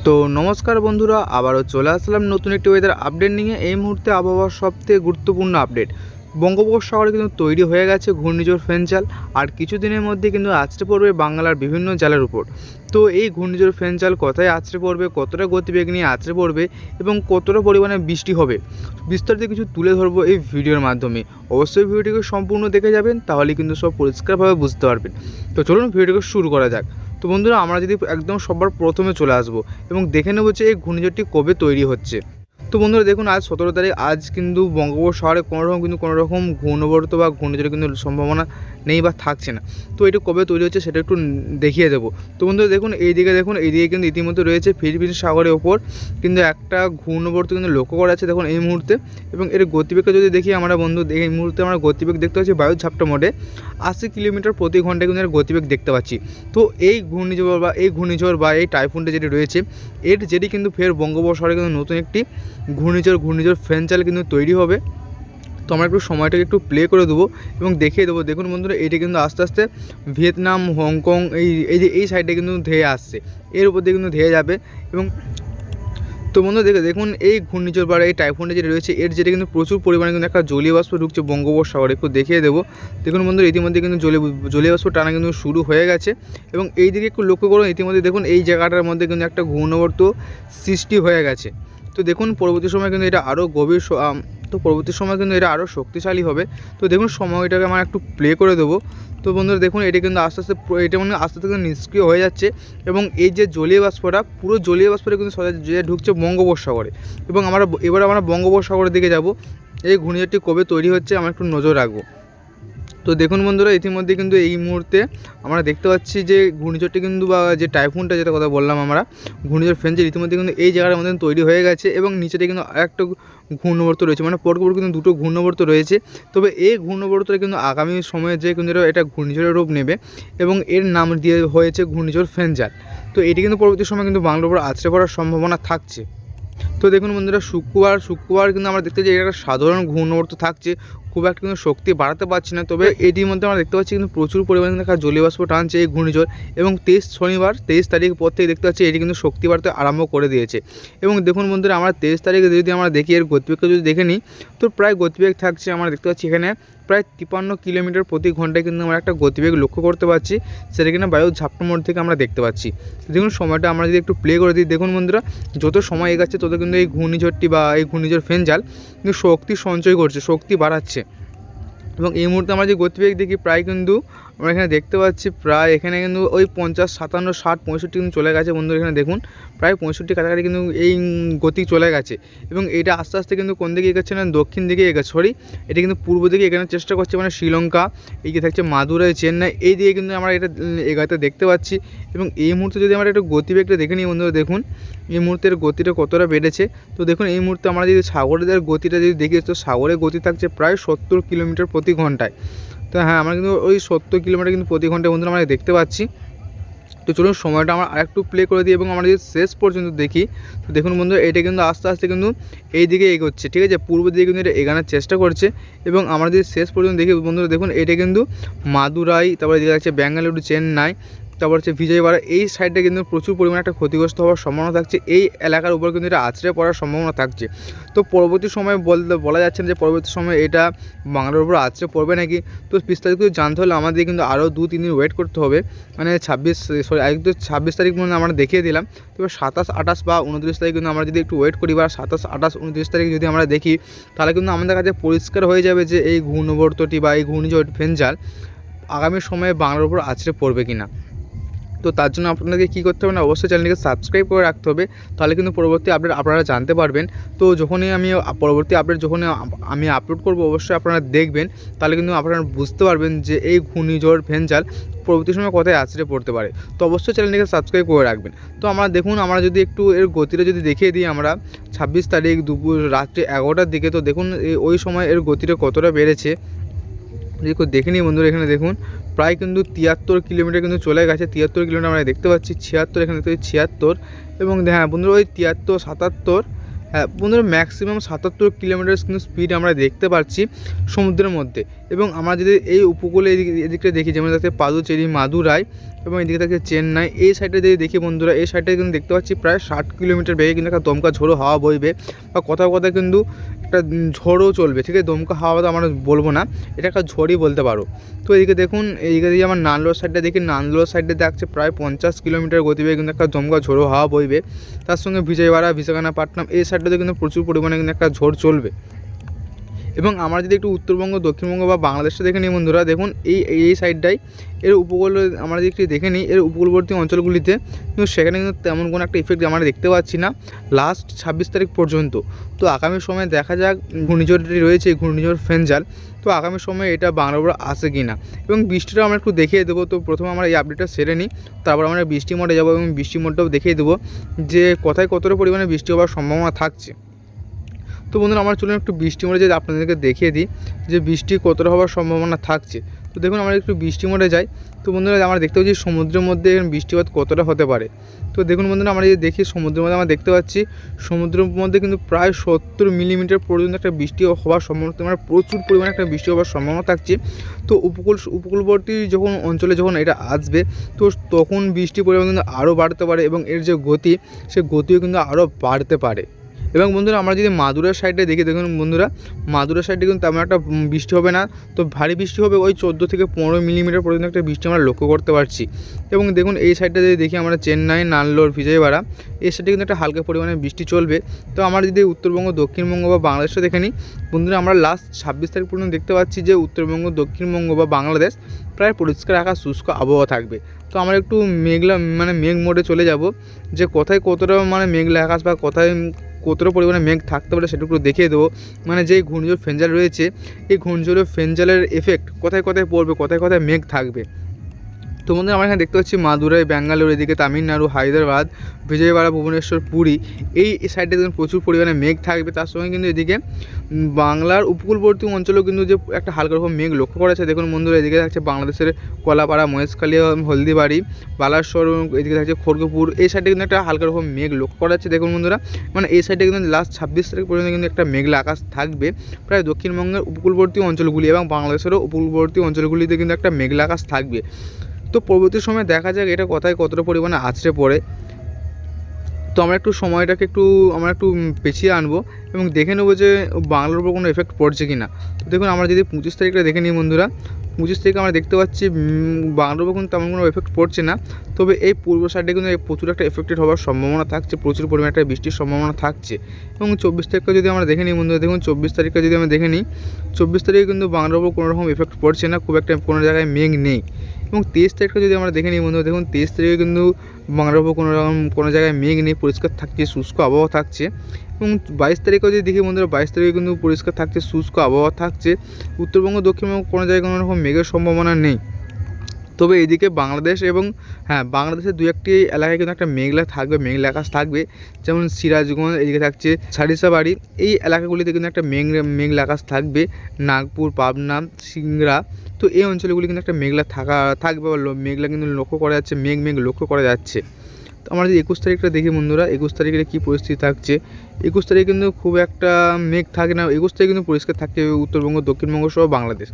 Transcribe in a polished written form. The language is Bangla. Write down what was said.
তো নমস্কার বন্ধুরা, আবারও চলে আসলাম নতুন একটি ওয়েদার আপডেট নিয়ে। এই মুহূর্তে আবহাওয়ার সবথেকে গুরুত্বপূর্ণ আপডেট, বঙ্গোপসাগরে কিন্তু তৈরি হয়ে গেছে ঘূর্ণিঝড় ফেঞ্চাল। আর কিছুদিনের মধ্যে কিন্তু আছড়ে পড়বে বাংলার বিভিন্ন জেলার উপর। তো এই ঘূর্ণিঝড় ফেঞ্চাল কোথায় আছড়ে পড়বে, কতটা গতিবেগ নিয়ে আছড়ে পড়বে এবং কতটা পরিমাণে বৃষ্টি হবে, বিস্তারিত কিছু তুলে ধরবো এই ভিডিওর মাধ্যমে। অবশ্যই ভিডিওটিকে সম্পূর্ণ দেখে যাবেন, তাহলে কিন্তু সব পরিষ্কারভাবে বুঝতে পারবেন। তো চলুন ভিডিওটিকে শুরু করা যাক। তো বন্ধুরা, আমরা যদি একদম সবার প্রথমে চলে আসবো এবং দেখে নেবো যে এই ঘূর্ণিঝড়টি কবে তৈরি হচ্ছে। তো বন্ধুরা দেখুন, আজ 17 তারিখ। আজ কিন্তু বঙ্গোপসাগরে কোনো রকম ঘূর্ণাবর্ত বা ঘূর্ণিঝড়ের কিন্তু সম্ভাবনা নেই বা থাকছে না। তো এটা কবে তৈরি হচ্ছে সেটা একটু দেখিয়ে দেবো। তো বন্ধুরা দেখুন, এইদিকে কিন্তু ইতিমধ্যে রয়েছে ফিলিপিন সাগরের ওপর কিন্তু একটা ঘূর্ণাবর্ত কিন্তু লক্ষ্য করা যাচ্ছে দেখুন এই মুহূর্তে। এবং এর গতিবেগটা যদি দেখি আমরা বন্ধু, এই মুহূর্তে আমরা গতিবেগ দেখতে পাচ্ছি বায়ুর ঝাপটা মোডে 80 কিলোমিটার প্রতি ঘন্টায় কিন্তু এর গতিবেগ দেখতে পাচ্ছি। তো এই ঘূর্ণিঝড় বা এই টাইফুনটা যেটি রয়েছে, যেটি কিন্তু ফের বঙ্গোপসাগরে কিন্তু নতুন একটি ঘূর্ণিঝড় ফেঞ্চাল কিন্তু তৈরি হবে। তো আমরা একটু সময়টাকে একটু প্লে করে দেবো এবং দেখিয়ে দেবো। দেখুন বন্ধুরা, এটা কিন্তু আস্তে আস্তে ভিয়েতনাম, হংকং এই সাইডে কিন্তু ধেয়ে আসছে, এর উপর দিয়ে কিন্তু ধেয়ে যাবে। এবং তো বন্ধু দেখুন, এই ঘূর্ণিঝড় বা এই টাইফুনটা যেটা রয়েছে, যেটা কিন্তু প্রচুর পরিমাণে কিন্তু একটা জলীয় বাষ্প ঢুকছে বঙ্গোপসাগরে। একটু দেখিয়ে দেবো। দেখুন বন্ধু, ইতিমধ্যে কিন্তু জলীয় বাষ্প টানা কিন্তু শুরু হয়ে গেছে। এবং এই দিকে একটু লক্ষ্য করুন, ইতিমধ্যে দেখুন এই জায়গাটার মধ্যে কিন্তু একটা ঘূর্ণাবর্ত সৃষ্টি হয়ে গেছে। তো দেখুন পরবর্তী সময় কিন্তু এটা আরও শক্তিশালী হবে। তো দেখুন সময়টাকে আমরা একটু প্লে করে দেবো। তো বন্ধুরা দেখুন, এটা কিন্তু আস্তে আস্তে কিন্তু নিষ্ক্রিয় হয়ে যাচ্ছে। এবং এই যে জলীয় বাষ্পটা, পুরো জলীয় বাষ্পটা কিন্তু সোজা ঢুকছে বঙ্গোপসাগরে। এবং এবার আমরা বঙ্গোপসাগরের দিকে যাব। এই ঘূর্ণিঝড়টি কবে তৈরি হচ্ছে আমরা একটু নজর রাখবো। তো দেখুন বন্ধুরা, ইতিমধ্যে কিন্তু এই মুহূর্তে আমরা দেখতে পাচ্ছি যে ঘূর্ণিঝড়টি কিন্তু বা যে টাইফুনটা যেটা কথা বললাম আমরা, ঘূর্ণিঝড় ফেঞ্চাল, ইতিমধ্যে কিন্তু এই জায়গার মধ্যে তৈরি হয়ে গেছে। এবং নিচেটা কিন্তু আরেকটা ঘূর্ণাবর্ত রয়েছে, মানে পরপর কিন্তু দুটো ঘূর্ণাবর্ত রয়েছে। তবে এই ঘূর্ণাবর্তটা কিন্তু আগামী সময়ে যে কিন্তু এটা ঘূর্ণিঝড়ের রূপ নেবে এবং এর নাম দিয়ে হয়েছে ঘূর্ণিঝড় ফেঞ্চাল। তো এটি কিন্তু পরবর্তী সময় কিন্তু বাংলার উপর আছড়ে পড়ার সম্ভাবনা থাকছে। তো দেখুন বন্ধুরা, শুক্রবার কিন্তু আমরা দেখতে পাচ্ছি এটা একটা সাধারণ ঘূর্ণাবর্ত থাকছে, খুব একটা কিন্তু শক্তি বাড়াতে পারছি না। তবে এটির মধ্যে আমরা দেখতে পাচ্ছি কিন্তু প্রচুর পরিমাণে দেখা জলীয় বাষ্প টানছে এই ঘূর্ণিঝড়। এবং শনিবার 23 তারিখ পর থেকে দেখতে পাচ্ছি এটি কিন্তু শক্তি বাড়তে আরম্ভ করে দিয়েছে। এবং দেখুন বন্ধুরা, আমরা 23 তারিখে যদি আমরা দেখি এর গতিবেগটা যদি দেখে নিই, তো প্রায় গতিবেগ থাকছে, আমরা দেখতে পাচ্ছি এখানে প্রায় 53 কিলোমিটার প্রতি ঘন্টায় কিন্তু আমরা একটা গতিবেগ লক্ষ্য করতে পারছি। সেটা কিনা বায়ুর ঝাপটা মোড় থেকে আমরা দেখতে পাচ্ছি। দেখুন সময়টা আমরা যদি একটু প্লে করে দিই, দেখুন বন্ধুরা, যত সময় এগাচ্ছে তত কিন্তু এই ঘূর্ণিঝড়টি বা এই ঘূর্ণিঝড় ফেঞ্চাল কিন্তু শক্তি সঞ্চয় করছে, শক্তি বাড়াচ্ছে। এবং এই মুহূর্তে আমরা যে গতিবেগ দেখি, প্রায় কিন্তু আমরা এখানে দেখতে পাচ্ছি প্রায় এখানে কিন্তু ওই 50, 57, 60, 65 কিন্তু চলে গেছে বন্ধুরা। এখানে দেখুন প্রায় 65 কাছাকাছি কিন্তু এই গতি চলে গেছে। এবং এটা আস্তে আস্তে কিন্তু কোন দিকে এগোচ্ছে না, দক্ষিণ দিকে এগোচ্ছে, এটা কিন্তু পূর্ব দিকে এগোনোর চেষ্টা করছে, মানে শ্রীলঙ্কা, এইদিকে থাকছে মাদুরাই, চেন্নাই, এই দিকে কিন্তু আমরা এটা এগাতে দেখতে পাচ্ছি। এবং এই মুহূর্তে যদি আমরা একটু গতিবেগটা দেখে নিই বন্ধুরা, দেখুন এই মুহূর্তের গতিটা কতটা বেড়েছে। তো দেখুন এই মুহূর্তে আমরা যদি সাগরের গতিটা যদি দেখি, তো সাগরের গতি থাকছে প্রায় 70 কিলোমিটার প্রতি ঘন্টায়। তো হ্যাঁ, আমরা কিন্তু ওই 70 কিলোমিটার কিন্তু প্রতি ঘন্টায় বন্ধুরা আমরা দেখতে পাচ্ছি। তো চলুন সময়টা আমরা আরেকটু প্লে করে দিই এবং আমরা যদি শেষ পর্যন্ত দেখি, তো দেখুন বন্ধুরা, এটা কিন্তু আস্তে আস্তে কিন্তু এই দিকে এগোচ্ছে, ঠিক আছে, পূর্ব দিকে কিন্তু এটা এগানোর চেষ্টা করছে। এবং আমরা যদি শেষ পর্যন্ত দেখি বন্ধুরা, দেখুন এটা কিন্তু মাদুরাই, তারপরে দিকে যাচ্ছে ব্যাঙ্গালুরু, চেন্নাই, তারপর হচ্ছে বিজয়ওয়াড়া, এই সাইডে কিন্তু প্রচুর পরিমাণে একটা ক্ষতিগ্রস্ত হওয়ার সম্ভাবনা থাকছে। এই এলাকার উপর কিন্তু এটা আছড়ে পড়ার সম্ভাবনা থাকছে। তো পরবর্তী সময় বলা যাচ্ছে না যে পরবর্তী সময় এটা বাংলার উপর আছড়ে পড়বে নাকি। তো বিস্তারিত জানতে হলে আমাদের কিন্তু আরও 2-3 দিন ওয়েট করতে হবে। মানে 26 তারিখ পর্যন্ত আমরা দেখিয়ে দিলাম। তবে 27, 28 বা 29 তারিখ কিন্তু আমরা যদি একটু ওয়েট করি, বা 27, 28, 29 তারিখ যদি আমরা দেখি, তাহলে কিন্তু আমাদের কাছে পরিষ্কার হয়ে যাবে যে এই ঘূর্ণাবর্তটি বা এই ঘূর্ণিঝড় ফেঞ্চাল আগামী সময়ে বাংলার উপর আছড়ে পড়বে কিনা। তো তার জন্য আপনাদেরকে কী করতে হবে না, অবশ্যই চ্যানেলটিকে সাবস্ক্রাইব করে রাখতে হবে, তাহলে কিন্তু পরবর্তী আপডেট আপনারা জানতে পারবেন। তো যখনই পরবর্তী আপডেট আমি আপলোড করব, অবশ্যই আপনারা দেখবেন, তাহলে কিন্তু আপনারা বুঝতে পারবেন যে এই ঘূর্ণিঝড় ফেঞ্চাল পরবর্তী সময় কোথায় আছড়ে পড়তে পারে। তো অবশ্যই চ্যানেলটিকে সাবস্ক্রাইব করে রাখবেন। তো আমরা দেখুন, আমরা যদি একটু এর গতিটা যদি দেখিয়ে দিই আমরা 26 তারিখ রাত্রি 11টার দিকে, তো দেখুন ওই সময় এর গতিটা কতটা বেড়েছে দেখে নিই বন্ধুরা। এখানে দেখুন প্রায় কিন্তু 73 কিলোমিটার কিন্তু চলে গেছে, 73 কিলোমিটার আমরা দেখতে পাচ্ছি, 76 এখানে দেখতে পাচ্ছি 76। এবং হ্যাঁ বন্ধুরা, ওই 73, 77, হ্যাঁ বন্ধুরা, ম্যাক্সিমাম 77 কিলোমিটার কিন্তু স্পিড আমরা দেখতে পাচ্ছি সমুদ্রের মধ্যে। এবং আমরা যদি এই উপকূলে এদিকটা দেখি, যেমন দেখতে পাদুচেরি, মাদুরাই, এবং এদিকে থাকছে চেন্নাই। এই সাইডে যদি দেখি বন্ধুরা, এই সাইডে কিন্তু দেখতে পাচ্ছি প্রায় 60 কিলোমিটার বেগে কিন্তু একটা দমকা ঝোড়ো হাওয়া বইবে, বা কোথাও কোথাও কিন্তু একটা ঝড়ও চলবে, ঠিক আছে। দমকা হাওয়া তো আমরা বলবো না, এটা একটা ঝড়ই বলতে পারো। তো এদিকে দেখুন, এইদিকে দিয়ে আমার নানলোর সাইডটা দেখি, নানলোর সাইডে দেখছে প্রায় 50 কিলোমিটার গতিবেগে কিন্তু একটা দমকা ঝোড়ো হাওয়া বইবে। তার সঙ্গে বিজয়ওয়াড়া, বিশাখাপত্তনম এই সাইডটাতে কিন্তু প্রচুর পরিমাণে কিন্তু একটা ঝড় চলবে। এবং আমরা যদি একটু উত্তরবঙ্গ, দক্ষিণবঙ্গ বা বাংলাদেশটা দেখে নিই বন্ধুরা, দেখুন এই সাইডটাই এর উপকূল আমরা যদি একটু দেখে নিই, এর উপকূলবর্তী অঞ্চলগুলিতে কিন্তু সেখানে কিন্তু তেমন কোনো একটা ইফেক্ট আমরা দেখতে পাচ্ছি না লাস্ট 26 তারিখ পর্যন্ত। তো আগামী সময়ে দেখা যাক, ঘূর্ণিঝড়টি রয়েছে ঘূর্ণিঝড় ফেঞ্জাল, তো আগামী সময়ে এটা বাংলার উপর আসে কি না, এবং বৃষ্টিটা আমরা একটু দেখিয়ে দেবো। তো প্রথমে আমরা এই আপডেটটা সেরে নিই, তারপর আমরা বৃষ্টি মোডে যাবো এবং বৃষ্টি মোডটাও দেখিয়ে দেবো যে কোথায় কতটা পরিমাণে বৃষ্টি হওয়ার সম্ভাবনা থাকছে। তো বন্ধুরা, আমার চলুন একটু বৃষ্টি মোডে যাই, আপনাদেরকে দেখিয়ে দিই যে বৃষ্টি কতটা হওয়ার সম্ভাবনা থাকছে। তো দেখুন, আমরা একটু বৃষ্টি মোডে যাই। তো বন্ধুরা, আমরা দেখতে পাচ্ছি সমুদ্রের মধ্যে বৃষ্টিপাত কতটা হতে পারে। তো দেখুন বন্ধুরা, আমরা যদি দেখি সমুদ্রের মধ্যে আমরা দেখতে পাচ্ছি সমুদ্রের মধ্যে কিন্তু প্রায় 70 মিলিমিটার পর্যন্ত একটা বৃষ্টি হওয়ার সম্ভাবনা, মানে প্রচুর পরিমাণে একটা বৃষ্টি হওয়ার সম্ভাবনা থাকছে। তো উপকূলবর্তী যখন অঞ্চলে যখন এটা আসবে, তো তখন বৃষ্টির পরিমাণ কিন্তু আরও বাড়তে পারে, এবং এর যে গতি, সে গতিও কিন্তু আরও বাড়তে পারে। এবং বন্ধুরা, আমরা যদি মাদুরার সাইডে দেখি, দেখুন বন্ধুরা, মাদুরার সাইডে কিন্তু তেমন একটা বৃষ্টি হবে না, তো ভারী বৃষ্টি হবে ওই 14 থেকে 15 মিলিমিটার পর্যন্ত একটা বৃষ্টি আমরা লক্ষ্য করতে পারছি। এবং দেখুন এই সাইডটা যদি দেখি আমরা, চেন্নাই, নাল্লোর, বিজয়ওয়াড়া এই সাইডে কিন্তু একটা হালকা পরিমাণে বৃষ্টি চলবে। তো আমরা যদি উত্তরবঙ্গ, দক্ষিণবঙ্গ বা বাংলাদেশটা দেখে নিই বন্ধুরা, আমরা লাস্ট 26 তারিখ পর্যন্ত দেখতে পাচ্ছি যে উত্তরবঙ্গ, দক্ষিণবঙ্গ বা বাংলাদেশ প্রায় পরিষ্কার আকাশ, শুষ্ক আবহাওয়া থাকবে। তো আমরা একটু মেঘ মোডে চলে যাব, যে কোথায় কতটা মেঘলা আকাশ বা কোথায় কতটা পরিমাণে মেঘ থাকতে পারে সেটা একটু দেখিয়ে দেবো। যেই ঘূর্ণিঝড় ফেঞ্জাল রয়েছে, এই ঘূর্ণিঝড় ফেঞ্জালের এফেক্ট কোথায় কোথায় পড়বে, কোথায় কোথায় মেঘ থাকবে। তো বন্ধুরা, আমরা এখানে দেখতে পাচ্ছি মাদুরাই, ব্যাঙ্গালোর, এদিকে তামিলনাড়ু, হায়দ্রাবাদ, বিজয়ওয়াড়া, ভুবনেশ্বর, পুরী এই সাইডে কিন্তু প্রচুর পরিমাণে মেঘ থাকবে। তার সঙ্গে কিন্তু এদিকে বাংলার উপকূলবর্তী অঞ্চলেও কিন্তু যে একটা হালকা রকম মেঘ লক্ষ্য করা যাচ্ছে। দেখুন বন্ধুরা, এদিকে থাকছে বাংলাদেশের কলাপাড়া, মহেশখালী, হলদিবাড়ি, বালাসর, এদিকে থাকছে খড়গপুর, এই সাইডে কিন্তু একটা হালকা রকম মেঘ লক্ষ্য করা যাচ্ছে। দেখুন বন্ধুরা, এই সাইডে কিন্তু লাস্ট 26 তারিখ পর্যন্ত কিন্তু একটা মেঘলা আকাশ থাকবে প্রায় দক্ষিণবঙ্গের উপকূলবর্তী অঞ্চলগুলি এবং বাংলাদেশেরও উপকূলবর্তী অঞ্চলগুলিতে কিন্তু একটা মেঘলা আকাশ থাকবে। তো পরবর্তী সময় দেখা যাক এটা কোথায় কতটা পরিমাণে আছড়ে পড়ে। তো আমরা একটু সময়টাকে আমরা একটু পেছিয়ে আনবো এবং দেখে নেবো যে বাংলার উপর কোনো এফেক্ট পড়ছে কি না। তো দেখুন, আমরা যদি 25 তারিখটা দেখে নিই বন্ধুরা, 25 তারিখে আমরা দেখতে পাচ্ছি বাংলার উপর কিন্তু তেমন কোনো এফেক্ট পড়ছে না, তবে এই পূর্ব সাইডে কিন্তু প্রচুর একটা এফেক্টেড হওয়ার সম্ভাবনা থাকছে, প্রচুর পরিমাণে একটা বৃষ্টির সম্ভাবনা থাকছে। এবং 24 তারিখটা যদি আমরা দেখে নিই বন্ধুরা, দেখুন 24 তারিখটা যদি আমরা দেখে নিই, 24 তারিখে কিন্তু বাংলার উপর কোনো রকম এফেক্ট পড়ছে না, খুব একটা কোনো জায়গায় মেঘ নেই। এবং 23 তারিখটা যদি আমরা দেখে নিই বন্ধুরা, দেখুন 23 তারিখে কিন্তু বাংলার উপর কোনো জায়গায় মেঘ নেই, পরিষ্কার থাকছে, শুষ্ক আবহাওয়া থাকছে। এবং 22 তারিখেও যদি দেখি বন্ধুরা, 22 তারিখে কিন্তু পরিষ্কার থাকছে, শুষ্ক আবহাওয়া থাকছে। উত্তরবঙ্গ, দক্ষিণবঙ্গ কোনো জায়গায় কোনো রকম মেঘের সম্ভাবনা নেই। তবে এদিকে বাংলাদেশ এবং বাংলাদেশের দু একটি এলাকায় কিন্তু একটা মেঘলা থাকবে, মেঘলা আকাশ থাকবে, যেমন সিরাজগঞ্জ, এদিকে থাকছে সারিসাবাড়ি, এই এলাকাগুলিতে কিন্তু একটা মেঘলা আকাশ থাকবে, নাগপুর, পাবনা, সিংড়া, তো এই অঞ্চলগুলি কিন্তু একটা মেঘলা থাকবে বা মেঘলা কিন্তু লক্ষ্য করা যাচ্ছে, মেঘ লক্ষ্য করা যাচ্ছে। তো আমরা যদি 21 তারিখটা দেখি বন্ধুরা, 21 তারিখে কী পরিস্থিতি থাকছে, 21 তারিখে কিন্তু খুব একটা মেঘ থাকে না, 21 তারিখে কিন্তু পরিষ্কার থাকছে উত্তরবঙ্গ, দক্ষিণবঙ্গ সহ বাংলাদেশ।